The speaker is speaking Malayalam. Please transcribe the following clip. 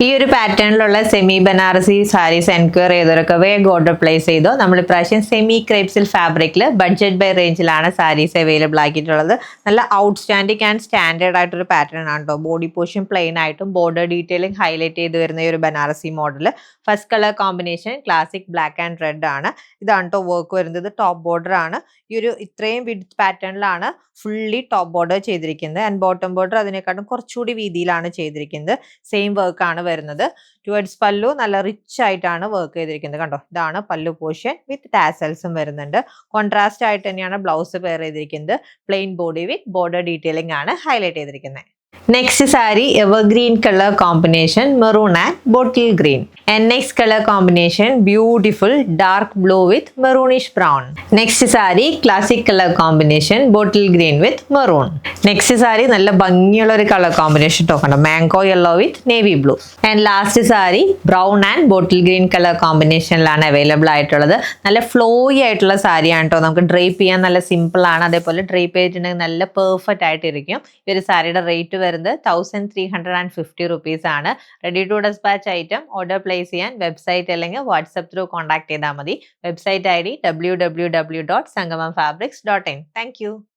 ഈ ഒരു പാറ്റേണിലുള്ള സെമി ബനാറസി സാരീസ് എൻക്വയർ ചെയ്തവരൊക്കെ വേഗം ഓർഡർ പ്ലേസ് ചെയ്തോ. നമ്മൾ ഇപ്രാവശ്യം സെമി ക്രേപ്സിൽ ഫാബ്രിക്കിൽ ബഡ്ജറ്റ് ബൈ റേഞ്ചിലാണ് സാരീസ് അവൈലബിൾ ആക്കിയിട്ടുള്ളത്. നല്ല ഔട്ട്സ്റ്റാൻഡിങ് ആൻഡ് സ്റ്റാൻഡേർഡ് ആയിട്ടൊരു പാറ്റേൺ ആണ് കേട്ടോ. ബോഡി പോർഷൻ പ്ലെയിൻ ആയിട്ടും ബോർഡർ ഡീറ്റെയിലിംഗ് ഹൈലൈറ്റ് ചെയ്ത് വരുന്ന ഈ ഒരു Banarasi model. First colour combination classic black and red ആണ്. ഇതാണ് കേട്ടോ വർക്ക് വരുന്നത്. ടോപ്പ് ബോർഡർ ആണ്. ഈ ഒരു ഇത്രയും വിഡ്ത്ത് പാറ്റേണിലാണ് ഫുള്ളി ടോപ്പ് ബോർഡർ ചെയ്തിരിക്കുന്നത്. ആൻഡ് ബോട്ടം ബോർഡർ അതിനെക്കാട്ടും കുറച്ചുകൂടി വീതിയിലാണ് ചെയ്തിരിക്കുന്നത്. സെയിം വർക്ക് ആണ് വരുന്നത്. ടുവേർഡ്സ് പല്ലു നല്ല റിച്ച് ആയിട്ടാണ് വർക്ക് ചെയ്തിരിക്കുന്നത്. കണ്ടോ, ഇതാണ് പല്ലു പോർഷൻ വിത്ത് ടാസൽസും വരുന്നുണ്ട്. കോൺട്രാസ്റ്റ് ആയിട്ട് തന്നെയാണ് ബ്ലൗസ് പെയർ ചെയ്തിരിക്കുന്നത്. Plain body with border detailing ആണ് ഹൈലൈറ്റ് ചെയ്തിരിക്കുന്നത്. Next sari evergreen colour combination maroon and bottle green. And next colour combination beautiful dark blue with maroonish brown. Next sari classic colour combination bottle green with maroon. Next sari നല്ല ഭംഗിയുള്ള ഒരു കളർ കോമ്പിനേഷൻ നോക്കണം, mango yellow with navy blue. And last sari brown and bottle green colour കോമ്പിനേഷനിലാണ് അവൈലബിൾ ആയിട്ടുള്ളത്. നല്ല ഫ്ലോയി ആയിട്ടുള്ള സാരിയാണ് കേട്ടോ. നമുക്ക് ഡ്രേപ്പ് ചെയ്യാൻ നല്ല സിമ്പിൾ ആണ്. അതേപോലെ ഡ്രേപ്പ് ചെയ്തിട്ടുണ്ടെങ്കിൽ നല്ല പെർഫെക്റ്റ് ആയിട്ടിരിക്കും. ഈ ഒരു സാരിയുടെ റേറ്റ് വരുന്നത് 1350 rupees ആണ്. Ready to despatch item order place ചെയ്യാൻ വെബ്സൈറ്റ് അല്ലെങ്കിൽ വാട്സ്ആപ്പ് ത്രൂ കോൺടാക്ട് ചെയ്താൽ മതി. Website ID www.sangamamfabrics.in. Thank U.